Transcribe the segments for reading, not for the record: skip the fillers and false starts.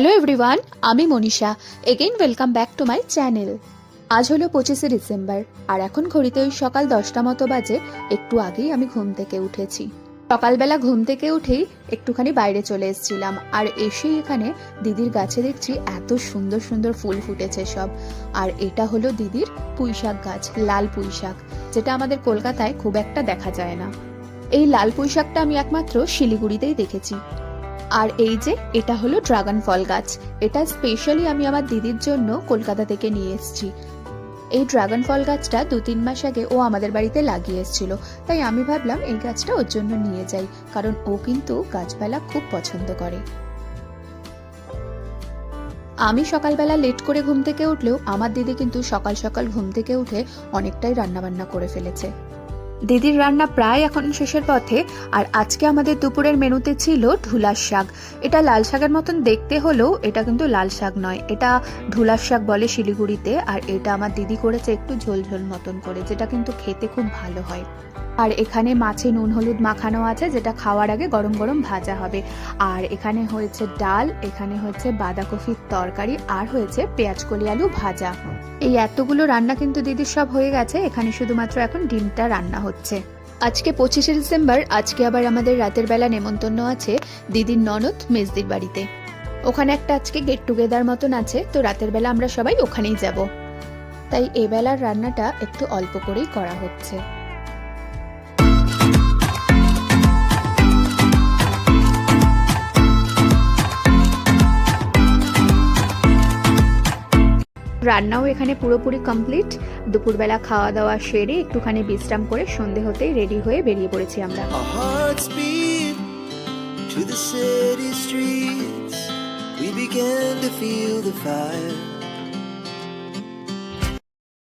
Hello everyone, আমি Manisha. Again welcome back to my channel. আজ হলো 25শে ডিসেম্বর আর এখন ঘড়িতে ওই সকাল 10টা মতো বাজে। একটু আগেই আমি ঘুম থেকে উঠেছি। সকালবেলা ঘুম থেকে উঠেই একটুখানি বাইরে চলে এসেছিলাম আর এসেই এখানে দিদির গাছে দেখছি এত সুন্দর সুন্দর ফুল ফুটেছে সব। আর এটা হলো দিদির পুঁইশাক গাছ, লাল পুঁইশাক, যেটা আমাদের কলকাতায় খুব একটা দেখা যায় না। এই লাল পুঁইশাকটা আমি একমাত্র শিলিগুড়িতেই দেখেছি। আর এই যে এটা হলো ড্রাগন ফল গাছ, এটা স্পেশালি আমি আমার দিদির জন্য কলকাতা থেকে নিয়ে এসেছি। এই ড্রাগন ফল গাছটা 2-3 মাস আগে ও আমাদের বাড়িতে লাগিয়ে এসেছিল, তাই আমি ভাবলাম এই গাছটা ওর জন্য নিয়ে যাই, কারণ ও কিন্তু গাছপালা খুব পছন্দ করে। আমি সকালবেলা লেট করে ঘুম থেকে উঠলেও আমার দিদি কিন্তু সকাল সকাল ঘুম থেকে উঠে অনেকটাই রান্নাবান্না করে ফেলেছে। দিদির রান্না প্রায় এখন শেষের পথে। আর আজকে আমাদের দুপুরের মেনুতে ছিল ঢুলার শাক। এটা লাল শাকের মতন দেখতে হলেও এটা কিন্তু লাল শাক নয়, এটা ঢুলার শাক বলে শিলিগুড়িতে। আর এটা আমার দিদি করেছে একটু ঝোল ঝোল মতন করে, যেটা কিন্তু খেতে খুব ভালো হয়। আর এখানে মাছে নুন হলুদ মাখানো আছে, যেটা খাওয়ার আগে গরম গরম ভাজা হবে। আর এখানে হয়েছে ডাল, এখানে হয়েছে বাঁধাকপির তরকারি, আর হয়েছে পেঁয়াজ কলি আলু ভাজা। এই এতগুলো রান্না কিন্তু দিদির সব হয়ে গেছে, এখানে শুধুমাত্র এখন ডিমটা রান্না হচ্ছে। আজকে 25শে ডিসেম্বর, আজকে আবার আমাদের রাতের বেলা নেমন্তন্ন আছে দিদির ননদ মেজদির বাড়িতে। ওখানে একটা আজকে গেট টুগেদার মতন আছে, তো রাতের বেলা আমরা সবাই ওখানেই যাব। তাই এবেলার রান্নাটা একটু অল্প করেই করা হচ্ছে। রান্নাও এখানে পুরোপুরি কমপ্লিট। দুপুরবেলা খাওয়া দাওয়া সেরে একটুখানি বিশ্রাম করে সন্ধে হতেই রেডি হয়ে বেরিয়ে পড়েছি আমরা।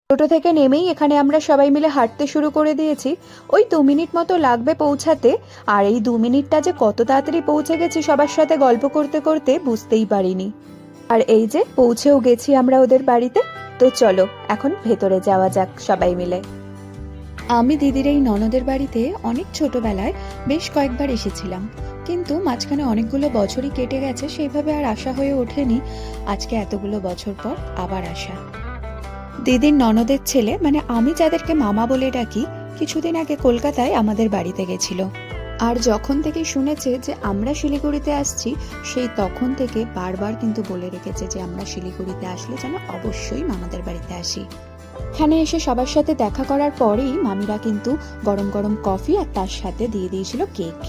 টোটো থেকে নেমেই এখানে আমরা সবাই মিলে হাঁটতে শুরু করে দিয়েছি। ওই 2 মিনিট মতো লাগবে পৌঁছাতে। আর এই 2 মিনিটটা যে কত তাড়াতাড়ি পৌঁছে গেছি সবার সাথে গল্প করতে করতে বুঝতেই পারিনি। আর এই যে পৌঁছেও গেছি আমরা ওদের বাড়িতে। তো চলো এখন ভেতরে যাওয়া যাক সবাই মিলে। আমি দিদির এই ননদের বাড়িতে অনেক ছোটবেলায় বেশ কয়েকবার এসেছিলাম, কিন্তু মাঝখানে অনেকগুলো বছরই কেটে গেছে, সেইভাবে আর আসা হয়ে ওঠেনি। আজকে এতগুলো বছর পর আবার আসা। দিদির ননদের ছেলে, মানে আমি যাদেরকে মামা বলে ডাকি, কিছুদিন আগে কলকাতায় আমাদের বাড়িতে গেছিল। আর যখন থেকে শুনেছে যে আমরা শিলিগুড়িতে আসছি, সেই তখন থেকে বারবার কিন্তু বলে রেখেছে যে আমরা শিলিগুড়িতে আসলে যেন অবশ্যই মামাদের বাড়িতে আসি। এখানে এসে সবার সাথে দেখা করার পরেই মামিরা কিন্তু গরম গরম কফি আর তার সাথে দিয়ে দিয়েছিল কেক।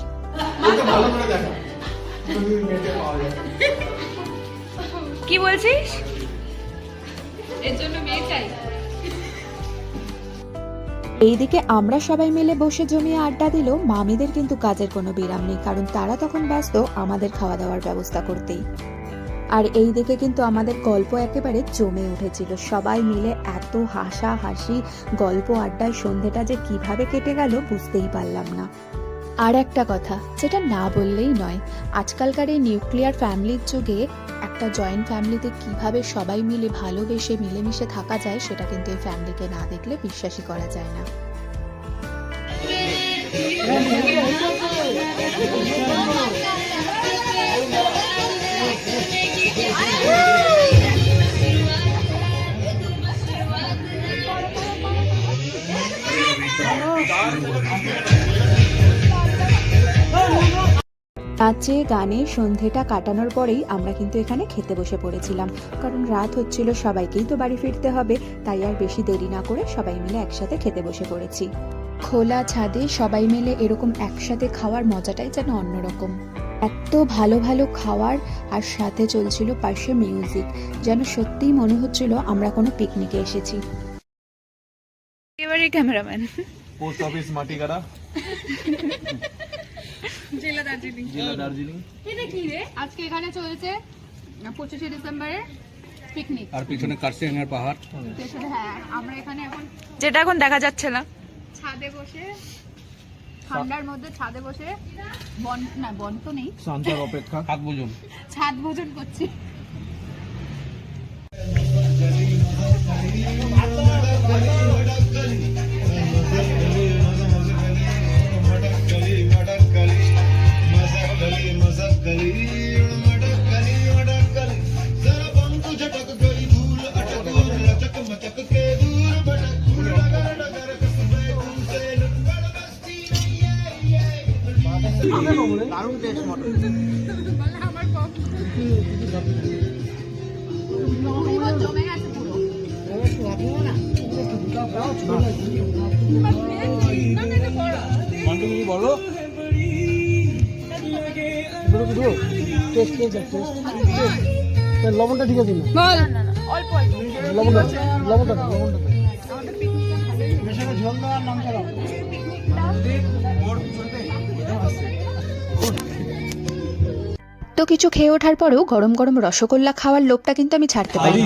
কি বলছিস? এর জন্য মেয়ে চাই। এইদিকে আমরা সবাই মিলে বসে জমিয়ে আড্ডা দিলেও মামিদের কিন্তু কাজের কোনো বিরাম নেই, কারণ তারা তখন ব্যস্ত আমাদের খাওয়া দাওয়ার ব্যবস্থা করতেই। আর এই দিকে কিন্তু আমাদের গল্প একেবারে জমে উঠেছিল, সবাই মিলে এত হাসা হাসি গল্প আড্ডায় সন্ধেটা যে কিভাবে কেটে গেল বুঝতেই পারলাম না। আর একটা কথা যেটা না বললেই নয়, আজকালকার এই নিউক্লিয়ার ফ্যামিলির যুগে একটা জয়েন্ট ফ্যামিলিতে কিভাবে সবাই মিলে ভালোবেসে মিলেমিশে থাকা যায়, সেটা কিন্তু এই ফ্যামিলিকে না দেখলে বিশ্বাসই করা যায় না। নাচে গানে সন্ধেটা কাটানোর পরেই আমরা কিন্তু এখানে খেতে বসে পড়েছিলাম, কারণ রাত হচ্ছিল, সবাইকেই তো বাড়ি ফিরতে হবে। তাই আর বেশি দেরি না করে সবাই মিলে একসাথে খেতে বসে পড়েছি। খোলা ছাদে সবাই মিলে এরকম একসাথে খাওয়ার মজাটাই যেন অন্যরকম। এত ভালো ভালো খাওয়ার, আর সাথে চলছিল পাশে মিউজিক, যেন সত্যিই মনে হচ্ছিল আমরা কোনো পিকনিকে এসেছি। এবারে ক্যামেরাম্যান পোস্ট অফিস মাটিগাড়া, জেলা দার্জিলিং। এটা কি রে? আজকে এখানে চলছে 25শে ডিসেম্বরের পিকনিক। আর পিছনে কার্সিয়াঙ্গার পাহাড়। হ্যাঁ, আমরা এখানে এখন যেটা এখন দেখা যাচ্ছে না, ছাদে বসে, ঠান্ডার মধ্যে ছাদে বসে বন তো নেই, শান্তার অপেক্ষা ছাদ ভোজন করছি। জমে গেছে পুরো। মান্টু কিছু বলো। লবণটা ঠিক আছে না? বল অল্প অল্প। লবণটা লবণটা আমাদের পিকনিকটা ভালোই ঝোল দেওয়ার নাম চালাও। তো কিছু খেয়ে ওঠার পরেও গরম গরম রসগোল্লা খাওয়ার লোভটা কিন্তু আমি ছাড়তে পারি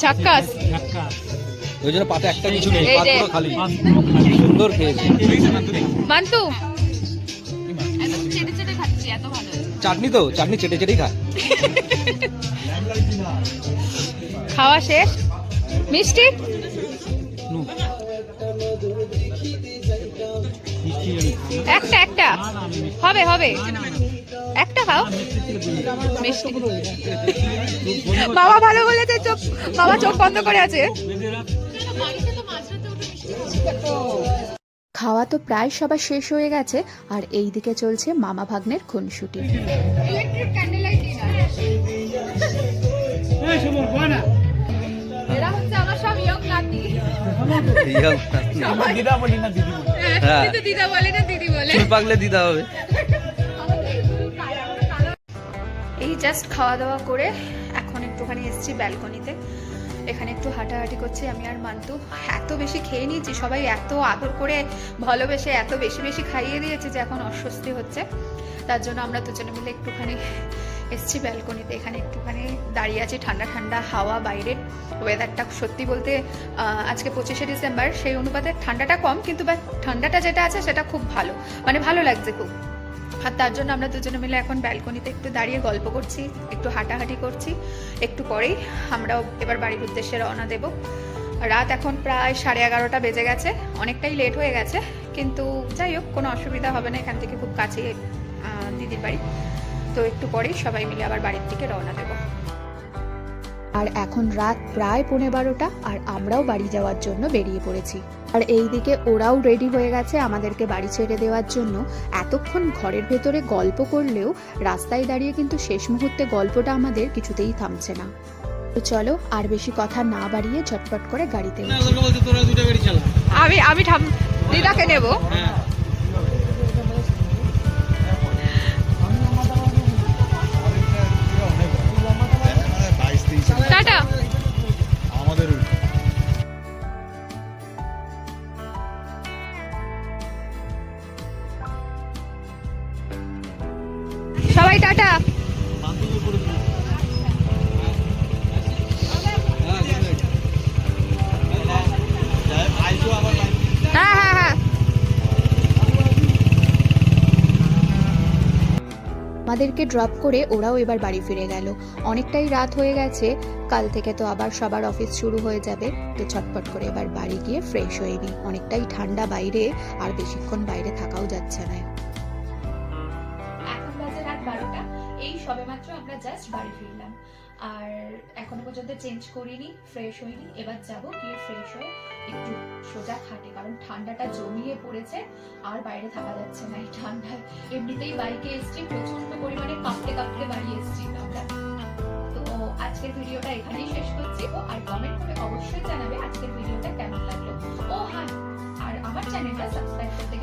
ঝাক্কাস ওই জন্য পাতে একটা কিছু নেই, এই পাত যে। পুরো খালি। সুন্দর খেয়েছে। মান্তু একদম চেটে চেটে খাচ্ছি, এত ভালো হয়েছে। চাটনি তো, চাটনি চেটে চেটেই খায়। খাওয়া শেষ। মিষ্টি একটা একটা হবে হবে একটা খাও মিষ্টি। বাবা ভালো বলেছে, চোখ বাবা চোখ বন্ধ করে আছে। খাওয়া তো প্রায় সবার শেষ হয়ে গেছে আর এই দিকে চলছে মামা ভাগ্নের খুনসুটি। Electric candle light dinner. এরা হচ্ছে আমার সব ইয়ং নাতি। দিদা বলি না দিদি বলি। হ্যাঁ, কিন্তু দিদা বলে না দিদি বলে। চুল পাকলে দিদা হবে। এই জাস্ট খাওয়া দাওয়া করে এখন একটুখানি এসেছি ব্যালকনিতে, এখানে একটু হাঁটাহাঁটি করছি আমি আর মান্তু। এত বেশি খেয়ে নিয়েছি, সবাই এত আদর করে ভালোবেসে এত বেশি বেশি খাইয়ে দিয়েছে যে এখন অস্বস্তি হচ্ছে। তার জন্য আমরা দুজনে মিলে একটুখানি এসেছি ব্যালকনিতে, এখানে একটুখানি দাঁড়িয়ে আছি, ঠান্ডা ঠান্ডা হাওয়া, বাইরের ওয়েদারটা সত্যি বলতে আজকে 25শে ডিসেম্বর, সেই অনুপাতে ঠান্ডাটা কম, কিন্তু ঠান্ডাটা যেটা আছে সেটা খুব ভালো, মানে ভালো লাগছে খুব। আর তার জন্য আমরা দুজনে মিলে এখন ব্যালকনিতে একটু দাঁড়িয়ে গল্প করছি, একটু হাঁটাহাঁটি করছি। একটু পরেই আমরাও এবার বাড়ির উদ্দেশ্যে রওনা দেব। রাত এখন প্রায় 11:30 বেজে গেছে, অনেকটাই লেট হয়ে গেছে, কিন্তু যাই হোক কোনো অসুবিধা হবে না, এখান থেকে খুব কাছে দিদির বাড়ি। তো একটু পরেই সবাই মিলে আবার বাড়ির দিকে রওনা দেব। আর এখন রাত প্রায় 12:15 আর আমরাও বাড়ি যাওয়ার জন্য বেরিয়ে পড়েছি। আর এইদিকে ওরাও রেডি হয়ে গেছে আমাদেরকে বাড়ি ছেড়ে দেওয়ার জন্য। এতক্ষণ ঘরের ভেতরে গল্প করলেও রাস্তায় দাঁড়িয়ে কিন্তু শেষ মুহূর্তে গল্পটা আমাদের কিছুতেই থামছে না। তো চলো আর বেশি কথা না বাড়িয়ে ঝটপট করে গাড়িতে উঠি। আমি দিদাকে নেব। টাটা। আমাদের সবাই টাটা। হ্যাঁ হ্যাঁ হ্যাঁ। আমাদেরকে ড্রপ করে ওরাও এবার বাড়ি ফিরে গেল। অনেকটাই রাত হয়ে গেছে, কাল থেকে তো আবার সবার অফিস শুরু হয়ে যাবে। তো ছটপট করে এবার বাড়ি গিয়ে ফ্রেশ হয়ে নিই, অনেকটাই ঠান্ডা বাইরে, আর বেশিক্ষণ বাইরে থাকাও যাচ্ছে না। এখন বাজে রাত 12টা, এই সবেমাত্র আমরা জাস্ট বাড়ি ফিরলাম। আর এখনো পর্যন্ত চেঞ্জ করিনি, ফ্রেশ হইনি। এবার যাব, গিয়ে ফ্রেশ হয়ে একটু সোজা খাটে, কারণ ঠান্ডাটা জমিয়ে পড়েছে আর বাইরে থাকা যাচ্ছে না এই ঠান্ডায়। এমনিতেই বাইকে এসছি, প্রচন্ড পরিমাণে কাঁপতে কাঁপতে বাড়ি এসছি আমরা। তো আজকের ভিডিওটা এখানেই শেষ করছি। আর কমেন্ট করে অবশ্যই জানাবে আজকের ভিডিওটা কেমন লাগলো। ও হ্যাঁ, আর আমার চ্যানেলটা সাবস্ক্রাইব করতে